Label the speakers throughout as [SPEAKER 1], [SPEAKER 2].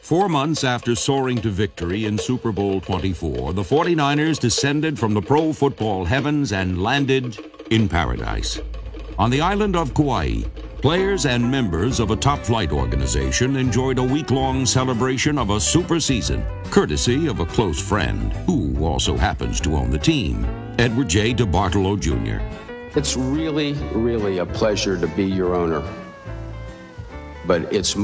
[SPEAKER 1] 4 months after soaring to victory in Super Bowl 24, the 49ers descended from the pro football heavens and landed in paradise. On the island of Kauai, players and members of a top-flight organization enjoyed a week-long celebration of a super season, courtesy of a close friend, who also happens to own the team, Edward J. DeBartolo Jr.
[SPEAKER 2] It's really, really a pleasure to be your owner. But it's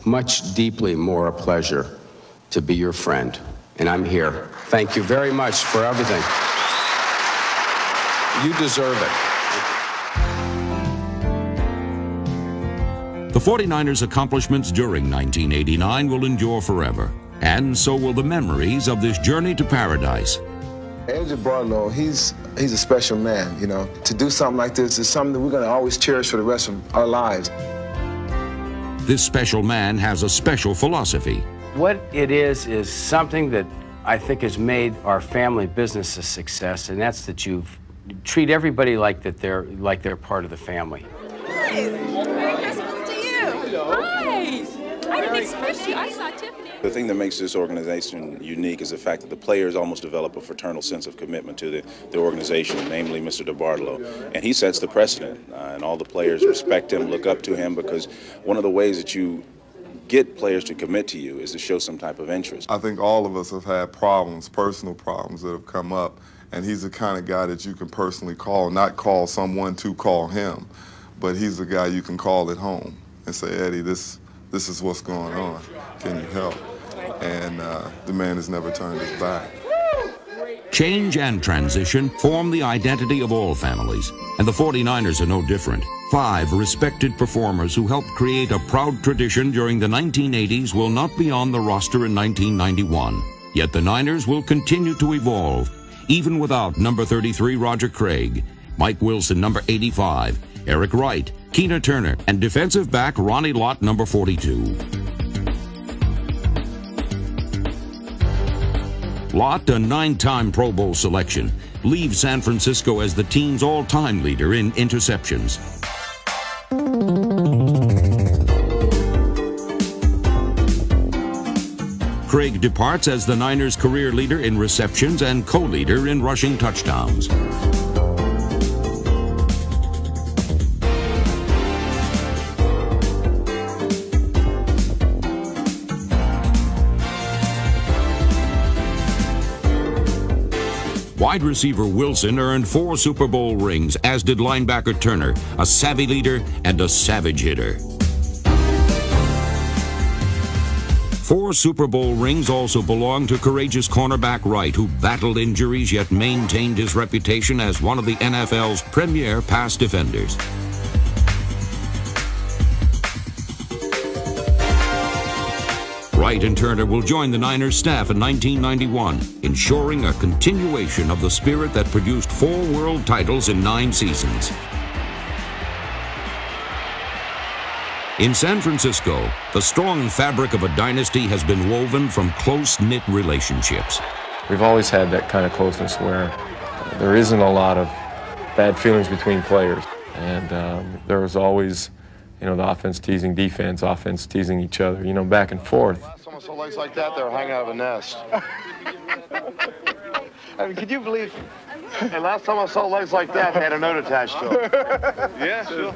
[SPEAKER 2] much deeply more a pleasure to be your friend. And I'm here. Thank you very much for everything. You deserve it.
[SPEAKER 1] The 49ers' accomplishments during 1989 will endure forever, and so will the memories of this journey to paradise.
[SPEAKER 3] Edward DeBartolo, he's a special man, you know. To do something like this is something that we're going to always cherish for the rest of our lives.
[SPEAKER 1] This special man has a special philosophy.
[SPEAKER 2] What it is something that I think has made our family business a success, and that's that you treat everybody like they're part of the family.
[SPEAKER 4] Nice. Merry Christmas to you. Hi. I didn't expect you. I saw Tiffany.
[SPEAKER 5] The thing that makes this organization unique is the fact that the players almost develop a fraternal sense of commitment to the organization, namely Mr. DeBartolo. And he sets the precedent, and all the players respect him, look up to him, because one of the ways that you get players to commit to you is to show some type of interest.
[SPEAKER 6] I think all of us have had problems, personal problems that have come up, and he's the kind of guy that you can personally call, not call someone to call him, but he's the guy you can call at home and say, Eddie, this is what's going on. Can you help? And the man has never turned his back.
[SPEAKER 1] Change and transition form the identity of all families, and the 49ers are no different. 5 respected performers who helped create a proud tradition during the 1980s will not be on the roster in 1991. Yet the Niners will continue to evolve, even without number 33 Roger Craig, Mike Wilson number 85, Eric Wright, Keena Turner, and defensive back Ronnie Lott number 42. Lott, a 9-time Pro Bowl selection, leaves San Francisco as the team's all-time leader in interceptions. Craig departs as the Niners' career leader in receptions and co-leader in rushing touchdowns. Wide receiver Wilson earned 4 Super Bowl rings, as did linebacker Turner, a savvy leader and a savage hitter. 4 Super Bowl rings also belong to courageous cornerback Wright, who battled injuries yet maintained his reputation as one of the NFL's premier pass defenders. Wright and Turner will join the Niners staff in 1991, ensuring a continuation of the spirit that produced 4 world titles in 9 seasons. In San Francisco, the strong fabric of a dynasty has been woven from close-knit relationships.
[SPEAKER 7] We've always had that kind of closeness where there isn't a lot of bad feelings between players. And there was always, you know, the offense teasing defense, offense teasing each other, you know, back and forth.
[SPEAKER 8] Last time I saw legs like that, they were hanging out of a nest. I mean, could you believe? And last time I saw legs like that, they had a note attached to them.
[SPEAKER 7] Yeah, sure.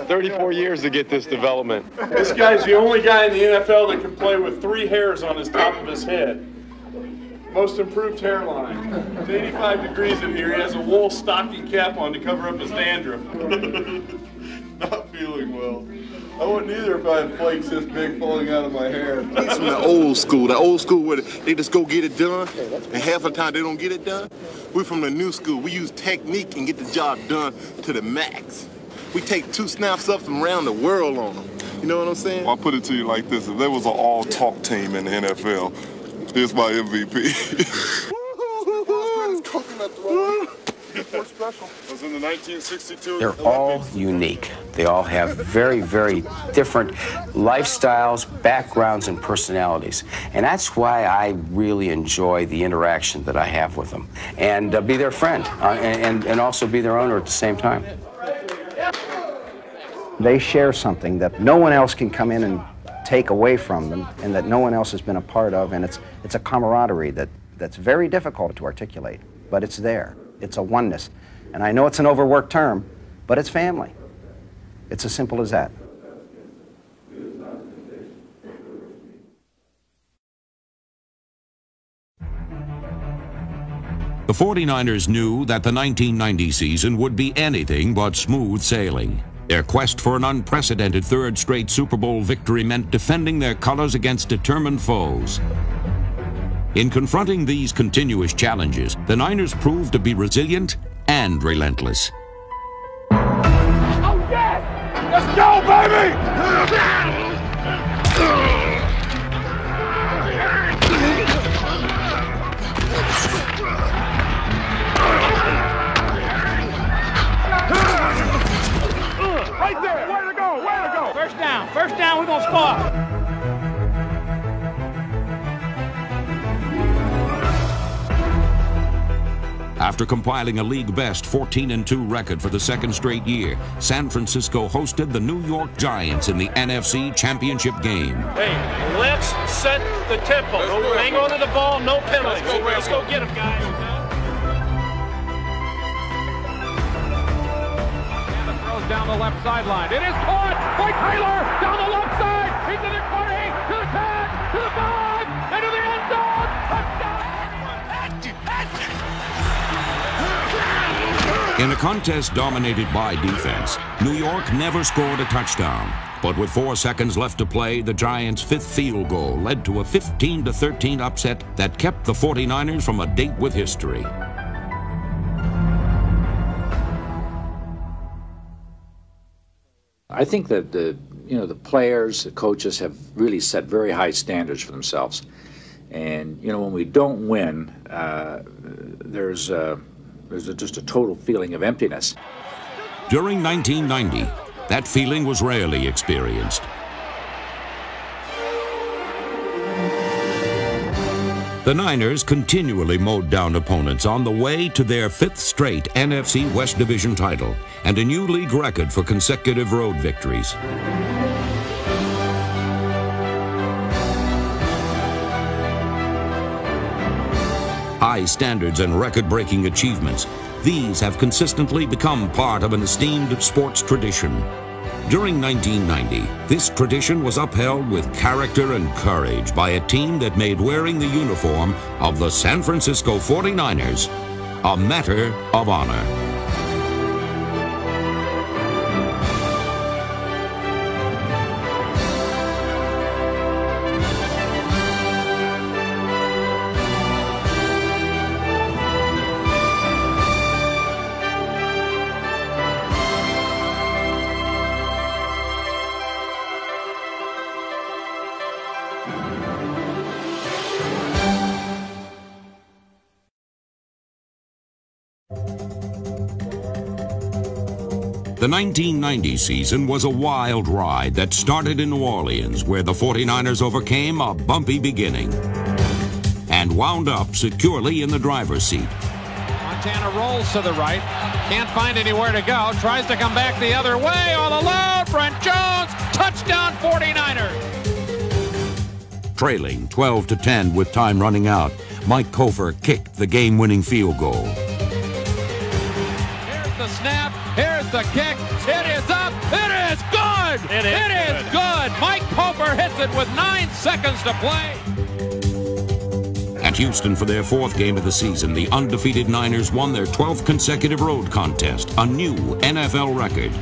[SPEAKER 7] 34 years to get this development.
[SPEAKER 9] This guy's the only guy in the NFL that can play with 3 hairs on his top of his head. Most improved hairline. It's 85 degrees in here. He has a wool stocking cap on to cover up his dandruff. Not feeling well. I wouldn't either if I had flakes this big falling out of my hair.
[SPEAKER 10] It's from the old school where they just go get it done, and half the time they don't get it done. We're from the new school. We use technique and get the job done to the max. We take 2 snaps up from around the world on them. You know what I'm saying?
[SPEAKER 6] I'll put it to you like this. If there was an all-talk team in the NFL, here's my MVP.
[SPEAKER 10] Was in the 1962.
[SPEAKER 2] They're all unique. They all have very, very different lifestyles, backgrounds, and personalities. And that's why I really enjoy the interaction that I have with them. And be their friend, and also be their owner at the same time.
[SPEAKER 11] They share something that no one else can come in and take away from them and that no one else has been a part of, and it's a camaraderie that's very difficult to articulate, but it's there. It's a oneness. And I know it's an overworked term, but it's family. It's as simple as that.
[SPEAKER 1] The 49ers knew that the 1990 season would be anything but smooth sailing. Their quest for an unprecedented third straight Super Bowl victory meant defending their colors against determined foes. In confronting these continuous challenges, the Niners proved to be resilient and relentless.
[SPEAKER 8] Oh, yes! Let's go, baby! Right there! Way to go! Way to go!
[SPEAKER 12] First down, we're gonna score.
[SPEAKER 1] After compiling a league-best 14-2 record for the second straight year, San Francisco hosted the New York Giants in the NFC Championship game.
[SPEAKER 12] Hey, let's set the tempo. Hang on to the ball, no penalties. Let's go get them, guys.
[SPEAKER 13] And throws down the left sideline. It is caught by Taylor down the left side. Into the 20, to the 10, to the 5, and to the end zone. Touchdown!
[SPEAKER 1] In a contest dominated by defense, New York never scored a touchdown. But with 4 seconds left to play, the Giants' 5th field goal led to a 15-13 upset that kept the 49ers from a date with history.
[SPEAKER 14] I think that the players, the coaches have really set very high standards for themselves. And when we don't win, there's just a total feeling of emptiness.
[SPEAKER 1] During 1990, that feeling was rarely experienced. The Niners continually mowed down opponents on the way to their 5th straight NFC West Division title and a new league record for consecutive road victories. High standards and record-breaking achievements, these have consistently become part of an esteemed sports tradition. During 1990, this tradition was upheld with character and courage by a team that made wearing the uniform of the San Francisco 49ers a matter of honor. The 1990 season was a wild ride that started in New Orleans, where the 49ers overcame a bumpy beginning and wound up securely in the driver's seat.
[SPEAKER 13] Montana rolls to the right, can't find anywhere to go, tries to come back the other way, all alone, Brent Jones, touchdown 49ers!
[SPEAKER 1] Trailing 12-10 with time running out, Mike Cofer kicked the game-winning field goal.
[SPEAKER 13] Here's the snap, here's the kick, it is up, it is good! It is good! Mike Cofer hits it with 9 seconds to play.
[SPEAKER 1] At Houston for their 4th game of the season, the undefeated Niners won their 12th consecutive road contest, a new NFL record.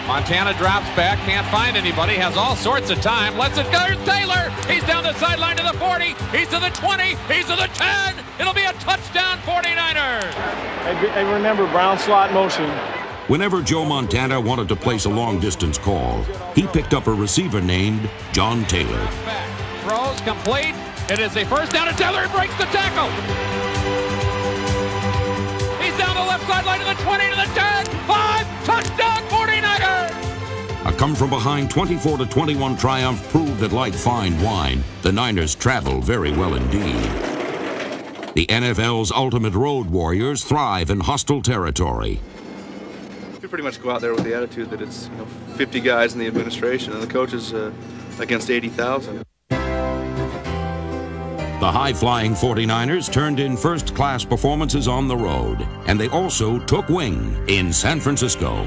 [SPEAKER 13] Montana drops back, can't find anybody, has all sorts of time, lets it go, Taylor! He's down the sideline to the 40, he's to the 20, he's to the 10, it'll be a touchdown 49ers!
[SPEAKER 9] Hey, remember, Brown slot motion.
[SPEAKER 1] Whenever Joe Montana wanted to place a long-distance call, he picked up a receiver named John Taylor.
[SPEAKER 13] Back, throws complete, it is a first down, and Taylor breaks the tackle! He's down the left sideline to the 20, to the 10, 5, touchdown 49ers!
[SPEAKER 1] A come-from-behind 24-21 triumph proved that, like fine wine, the Niners traveled very well indeed. The NFL's ultimate road warriors thrive in hostile territory.
[SPEAKER 15] We pretty much go out there with the attitude that it's 50 guys in the administration, and the coaches against 80,000.
[SPEAKER 1] The high-flying 49ers turned in first-class performances on the road, and they also took wing in San Francisco.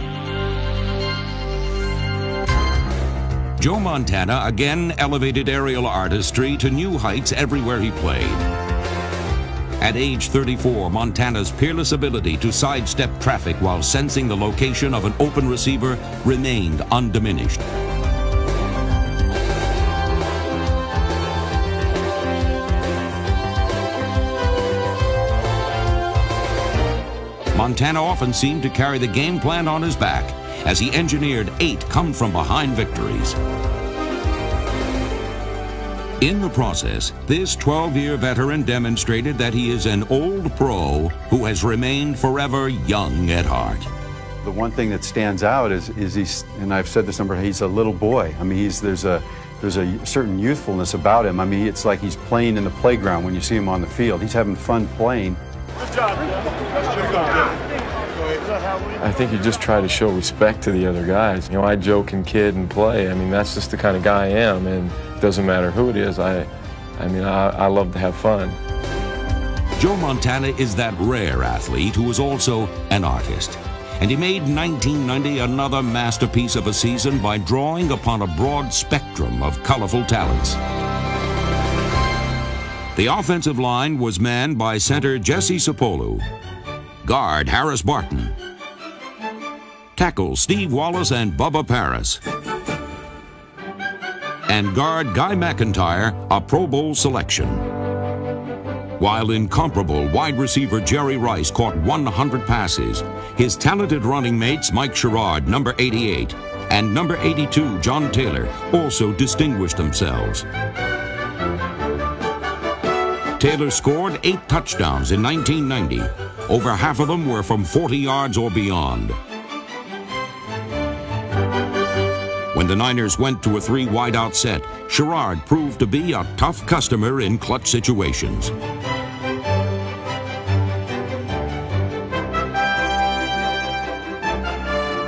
[SPEAKER 1] Joe Montana again elevated aerial artistry to new heights everywhere he played. At age 34, Montana's peerless ability to sidestep traffic while sensing the location of an open receiver remained undiminished. Montana often seemed to carry the game plan on his back as he engineered 8 come-from-behind victories. In the process, this 12-year veteran demonstrated that he is an old pro who has remained forever young at heart.
[SPEAKER 16] The one thing that stands out is he's, and I've said this number, he's a little boy. I mean, there's a certain youthfulness about him. I mean, it's like he's playing in the playground when you see him on the field. He's having fun playing.
[SPEAKER 9] Good job.
[SPEAKER 7] I think you just try to show respect to the other guys. You know, I joke and kid and play. I mean, that's just the kind of guy I am, and it doesn't matter who it is. I love to have fun.
[SPEAKER 1] Joe Montana is that rare athlete who is also an artist. And he made 1990 another masterpiece of a season by drawing upon a broad spectrum of colorful talents. The offensive line was manned by center Jesse Sapolu, guard Harris Barton, tackle Steve Wallace and Bubba Paris, and guard Guy McIntyre, a Pro Bowl selection. While incomparable wide receiver Jerry Rice caught 100 passes, his talented running mates Mike Sherrard, number 88, and number 82, John Taylor, also distinguished themselves. Taylor scored 8 touchdowns in 1990. Over half of them were from 40 yards or beyond. When the Niners went to a 3 wideout set, Sherrard proved to be a tough customer in clutch situations.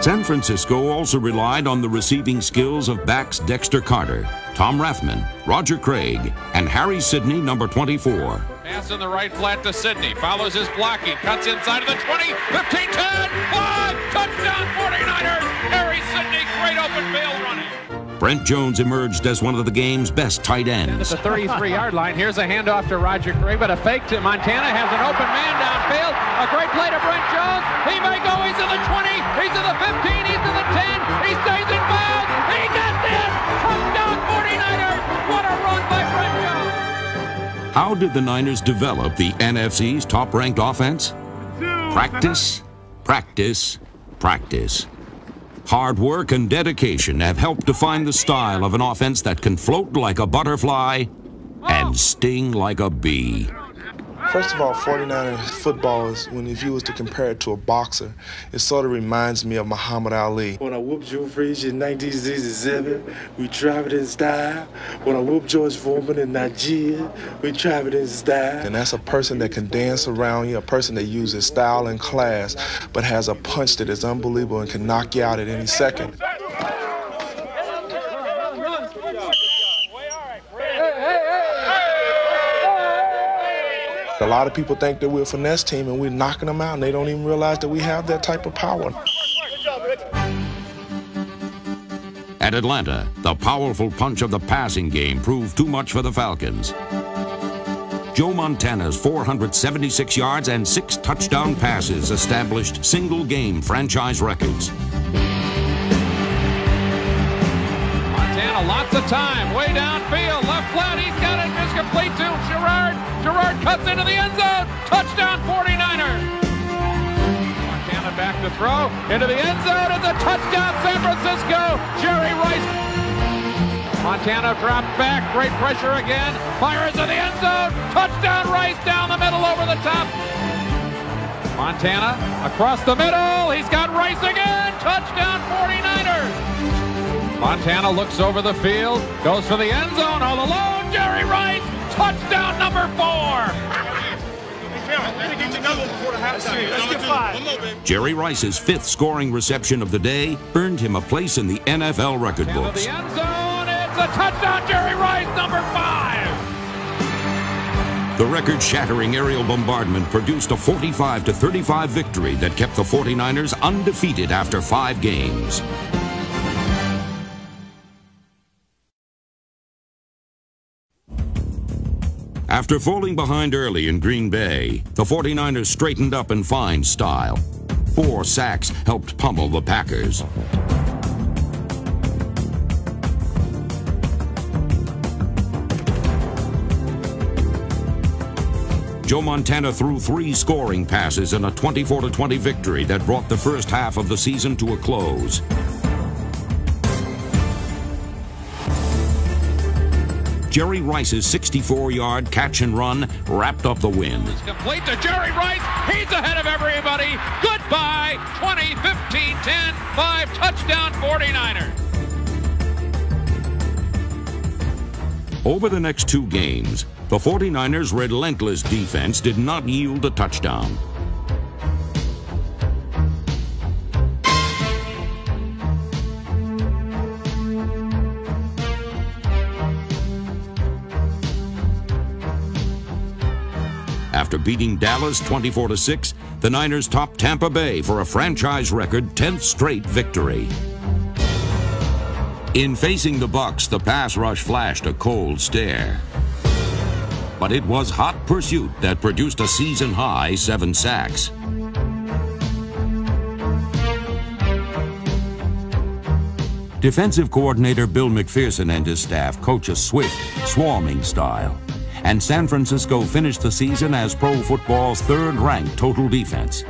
[SPEAKER 1] San Francisco also relied on the receiving skills of backs Dexter Carter, Tom Rathman, Roger Craig, and Harry Sidney, number 24.
[SPEAKER 13] Pass in the right flat to Sidney. Follows his blocking. Cuts inside of the 20, 15, 10, 5. Touchdown 49ers. Harry Sidney, great open field running.
[SPEAKER 1] Brent Jones emerged as one of the game's best tight ends.
[SPEAKER 13] At the 33-yard line, here's a handoff to Roger Craig, but a fake to Montana. Has an open man downfield. A great play to Brent Jones. He may go. He's in the 20. He's in the 15. He's in the 10. He stays in bounds. He gets in. Touchdown 49ers. What a run by Brent Jones.
[SPEAKER 1] How did the Niners develop the NFC's top-ranked offense? Practice, practice, practice. Hard work and dedication have helped define the style of an offense that can float like a butterfly and sting like a bee.
[SPEAKER 3] First of all, 49er football is, if you was to compare it to a boxer, it sort of reminds me of Muhammad Ali.
[SPEAKER 17] When I whooped Joe Frazier in 1967, we traveled in style. When I whooped George Foreman in Nigeria, we traveled in style.
[SPEAKER 3] And that's a person that can dance around you, a person that uses style and class, but has a punch that is unbelievable and can knock you out at any second. A lot of people think that we're a finesse team and we're knocking them out, and they don't even realize that we have that type of power.
[SPEAKER 1] At Atlanta, the powerful punch of the passing game proved too much for the Falcons. Joe Montana's 476 yards and 6 touchdown passes established single-game franchise records.
[SPEAKER 13] Montana, lots of time, way downfield, left flat, he's got it, it's complete to Sherrard. Sherrard cuts into the end zone, touchdown 49ers. Montana back to throw, into the end zone, it's a touchdown San Francisco, Jerry Rice. Montana dropped back, great pressure again, fires in the end zone, touchdown Rice down the middle over the top. Montana across the middle, he's got Rice again, touchdown 49ers. Montana looks over the field, goes for the end zone all alone, Jerry Rice, touchdown number 4.
[SPEAKER 1] Jerry Rice's 5th scoring reception of the day earned him a place in the NFL record books.
[SPEAKER 13] The end zone, it's It's a touchdown, Jerry Rice, number 5.
[SPEAKER 1] The record-shattering aerial bombardment produced a 45-35 victory that kept the 49ers undefeated after 5 games. After falling behind early in Green Bay, the 49ers straightened up in fine style. 4 sacks helped pummel the Packers. Joe Montana threw 3 scoring passes in a 24-20 victory that brought the first half of the season to a close. Jerry Rice's 64-yard catch and run wrapped up the win.
[SPEAKER 13] It's complete to Jerry Rice. He's ahead of everybody. Goodbye, 20, 15, 10, 5, touchdown 49ers.
[SPEAKER 1] Over the next 2 games, the 49ers' relentless defense did not yield a touchdown. After beating Dallas 24-6, the Niners topped Tampa Bay for a franchise record 10th straight victory. In facing the Bucs, the pass rush flashed a cold stare. But it was hot pursuit that produced a season-high 7 sacks. Defensive coordinator Bill McPherson and his staff coach a swift, swarming style. And San Francisco finished the season as Pro Football's 3rd-ranked total defense.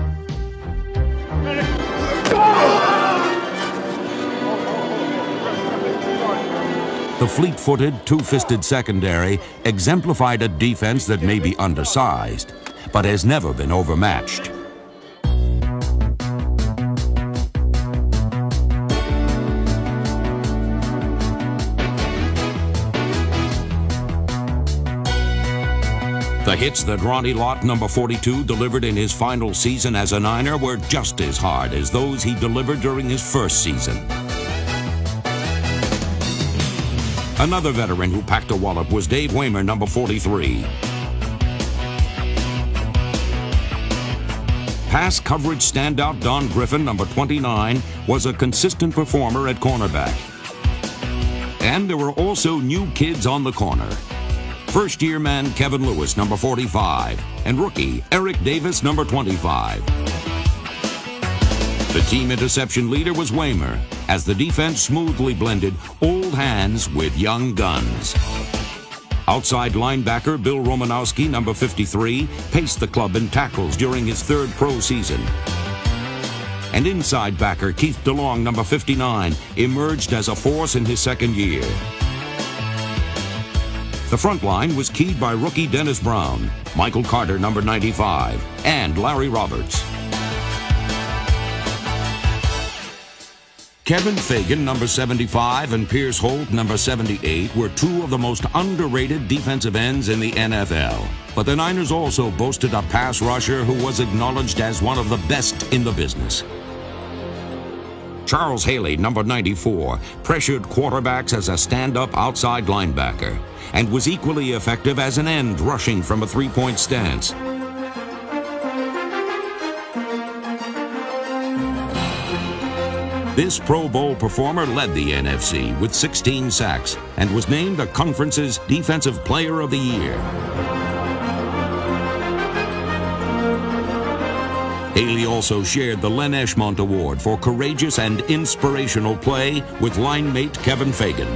[SPEAKER 1] The fleet-footed, two-fisted secondary exemplified a defense that may be undersized, but has never been overmatched. The hits that Ronnie Lott, number 42, delivered in his final season as a Niner were just as hard as those he delivered during his first season. Another veteran who packed a wallop was Dave Waymer, number 43. Pass coverage standout Don Griffin, number 29, was a consistent performer at cornerback. And there were also new kids on the corner. First-year man Kevin Lewis, number 45, and rookie Eric Davis, number 25. The team interception leader was Waymer, as the defense smoothly blended old hands with young guns. Outside linebacker Bill Romanowski, number 53, paced the club in tackles during his 3rd pro season. And inside backer Keith DeLong, number 59, emerged as a force in his 2nd year. The front line was keyed by rookie Dennis Brown, Michael Carter, number 95, and Larry Roberts. Kevin Fagan, number 75, and Pierce Holt, number 78, were 2 of the most underrated defensive ends in the NFL. But the Niners also boasted a pass rusher who was acknowledged as one of the best in the business. Charles Haley, number 94, pressured quarterbacks as a stand-up outside linebacker and was equally effective as an end rushing from a 3-point stance. This Pro Bowl performer led the NFC with 16 sacks and was named the conference's Defensive Player of the Year. Haley also shared the Len Eshmont Award for courageous and inspirational play with line mate Kevin Fagan.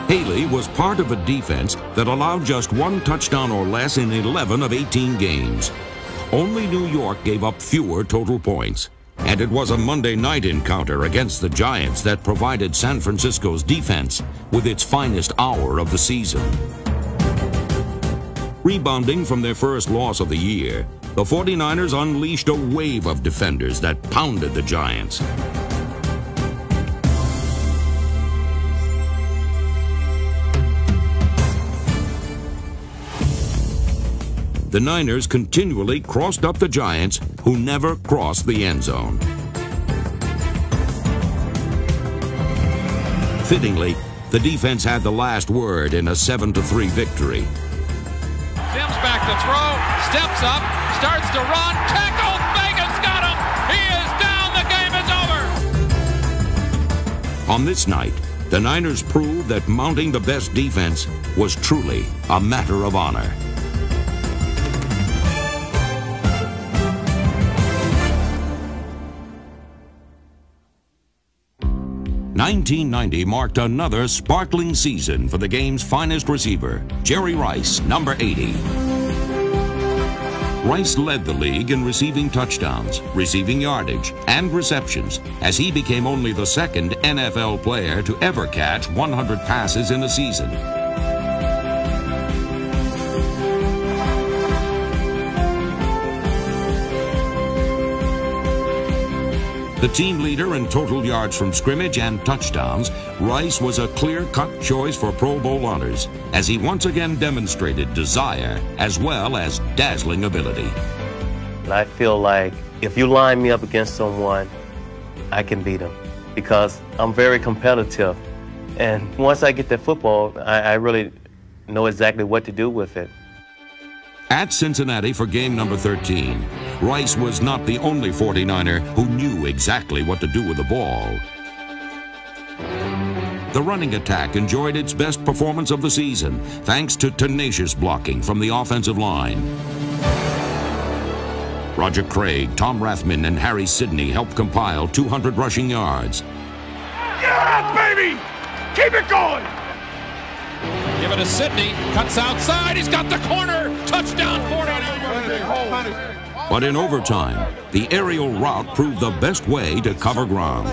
[SPEAKER 1] Haley was part of a defense that allowed just 1 touchdown or less in 11 of 18 games. Only New York gave up fewer total points. And it was a Monday night encounter against the Giants that provided San Francisco's defense with its finest hour of the season. Rebounding from their first loss of the year, the 49ers unleashed a wave of defenders that pounded the Giants. the Niners continually crossed up the Giants, who never crossed the end zone. Fittingly, the defense had the last word in a 7-3 victory.
[SPEAKER 13] Sims back to throw, steps up, starts to run, tackles, Megan's got him! He is down, the game is over!
[SPEAKER 1] On this night, the Niners proved that mounting the best defense was truly a matter of honor. '90 marked another sparkling season for the game's finest receiver, Jerry Rice, number 80. Rice led the league in receiving touchdowns, receiving yardage, and receptions, as he became only the second NFL player to ever catch 100 passes in a season. The team leader in total yards from scrimmage and touchdowns, Rice was a clear-cut choice for Pro Bowl honors, as he once again demonstrated desire as well as dazzling ability.
[SPEAKER 15] I feel like if you line me up against someone, I can beat him because I'm very competitive. And once I get the football, I really know exactly what to do with it.
[SPEAKER 1] At Cincinnati for game number 13, Rice was not the only 49er who knew exactly what to do with the ball. The running attack enjoyed its best performance of the season, thanks to tenacious blocking from the offensive line. Roger Craig, Tom Rathman, and Harry Sidney helped compile 200 rushing yards.
[SPEAKER 12] Yeah, baby! Keep it going! Give it to Sidney, cuts outside, he's got the corner, touchdown 49ers.
[SPEAKER 1] But in overtime, the aerial route proved the best way to cover ground.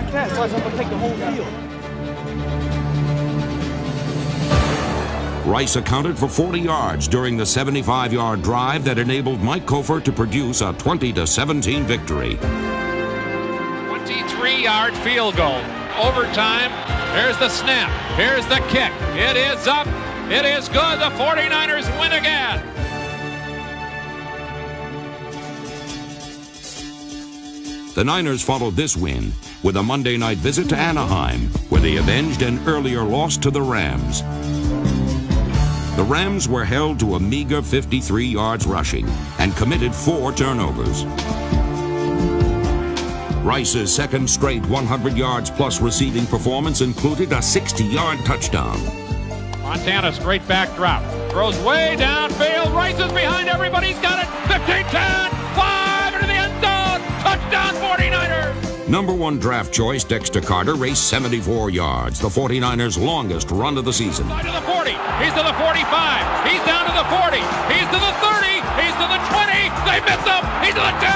[SPEAKER 1] Rice accounted for 40 yards during the 75-yard drive that enabled Mike Kofer to produce a 20-17 victory.
[SPEAKER 13] 23-yard field goal. Overtime, here's the snap, here's the kick. It is up, it is good, the 49ers win again.
[SPEAKER 1] The Niners followed this win with a Monday night visit to Anaheim, where they avenged an earlier loss to the Rams. The Rams were held to a meager 53 yards rushing and committed 4 turnovers. Rice's second straight 100 yards plus receiving performance included a 60-yard touchdown.
[SPEAKER 13] Montana straight back drop. Throws way downfield. Rice is behind everybody. He's got it. 15-10. 5 into the end zone. Touchdown 49ers.
[SPEAKER 1] Number 1 draft choice Dexter Carter raced 74 yards, the 49ers' longest run of the season.
[SPEAKER 13] To the 40. He's to the 45. He's down to the 40. He's to the 30. He's to the 20. They miss him. He's to the 10.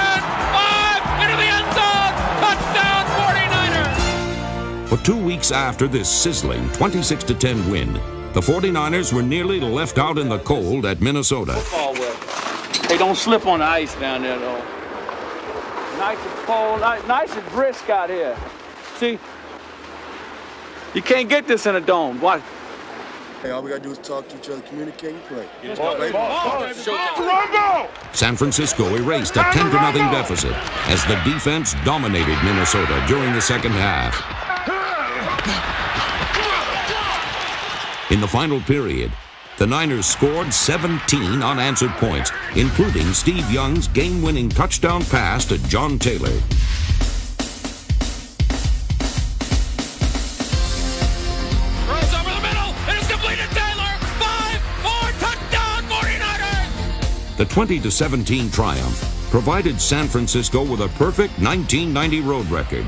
[SPEAKER 13] 5 into the end zone. Touchdown 49ers.
[SPEAKER 1] But 2 weeks after this sizzling 26-10 win, the 49ers were nearly left out in the cold at Minnesota.
[SPEAKER 18] They don't slip on the ice down there, though. Nice and cold, nice and brisk out here. See, you can't get this in a dome. Watch.
[SPEAKER 10] Hey, all we gotta do is talk to each other, communicate, and play.
[SPEAKER 1] San Francisco erased a 10-0 deficit as the defense dominated Minnesota during the second half. In the final period, the Niners scored 17 unanswered points, including Steve Young's game-winning touchdown pass to John Taylor.
[SPEAKER 13] Throws over the middle. It is complete to Taylor. 5 more touchdown 49ers.
[SPEAKER 1] The 20-17 triumph provided San Francisco with a perfect 1990 road record.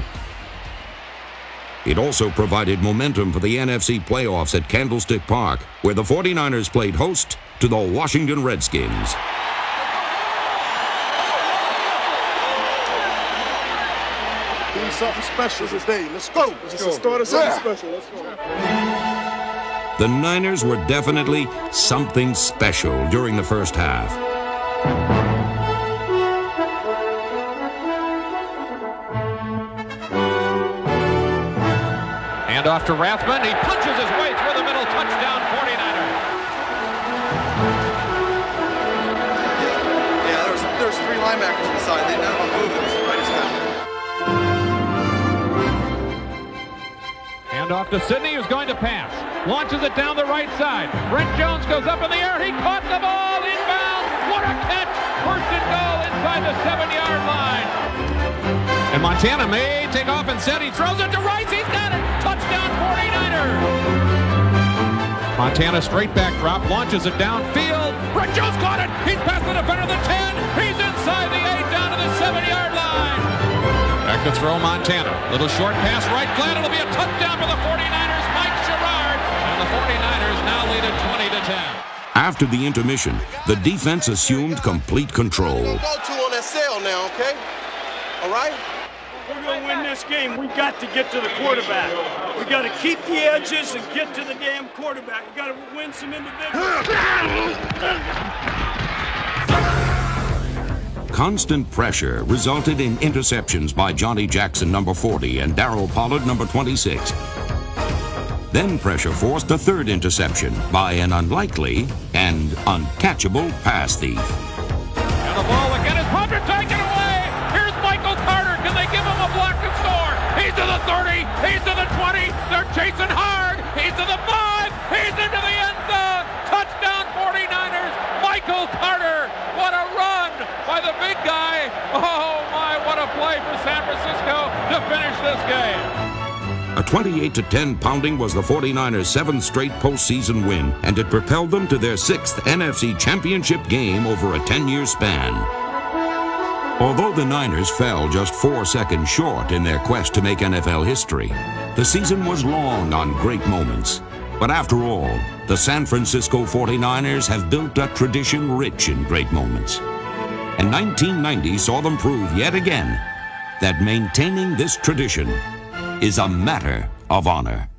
[SPEAKER 1] It also provided momentum for the NFC playoffs at Candlestick Park, where the 49ers played host to the Washington Redskins.
[SPEAKER 10] Do something special today. Let's go. Let's start something special. Let's go.
[SPEAKER 1] The Niners were definitely something special during the first half.
[SPEAKER 13] Off to Rathman. He punches his way through the middle. Touchdown 49ers.
[SPEAKER 19] linebacker to the side. They never move him. So right step.
[SPEAKER 13] Hand off to Sidney, who's going to pass. Launches it down the right side. Brent Jones goes up in the air. He caught the ball inbound. What a catch! First and goal inside the 7-yard line. And Montana may take off and set. He throws it to Rice. He's got it. Touchdown 49ers. Montana straight back drop. Launches it downfield. Brent Jones caught it. He's past the defender, the 10. He's inside the 8 down to the 7-yard line. Back to throw Montana. Little short pass right flat. It'll be a touchdown for the 49ers. Mike Sherrard. And the 49ers now lead it 20-10.
[SPEAKER 1] After the intermission, the defense assumed complete control.
[SPEAKER 19] Go to on that sail now, okay? All right?
[SPEAKER 20] We're going to win this game. We got to get to the quarterback. We got to keep the edges and get to the damn quarterback. We got to win some individuals.
[SPEAKER 1] Constant pressure resulted in interceptions by Johnny Jackson, number 40, and Darryl Pollard, number 26. Then pressure forced a third interception by an unlikely and uncatchable pass thief.
[SPEAKER 13] And the ball again is Hunter taken away. Here's Michael Carter. Can they give him a block to score? He's to the 30. He's to the 20. They're chasing hard. He's to the 5. He's into the end zone. Touchdown 49ers. Michael Carter. What a run by the big guy. Oh my, what a play for San Francisco to finish this game.
[SPEAKER 1] A 28-10 pounding was the 49ers' 7th straight postseason win, and it propelled them to their 6th NFC Championship game over a 10-year span. Although the Niners fell just 4 seconds short in their quest to make NFL history, the season was long on great moments. But after all, the San Francisco 49ers have built a tradition rich in great moments. And 1990 saw them prove yet again that maintaining this tradition is a matter of honor.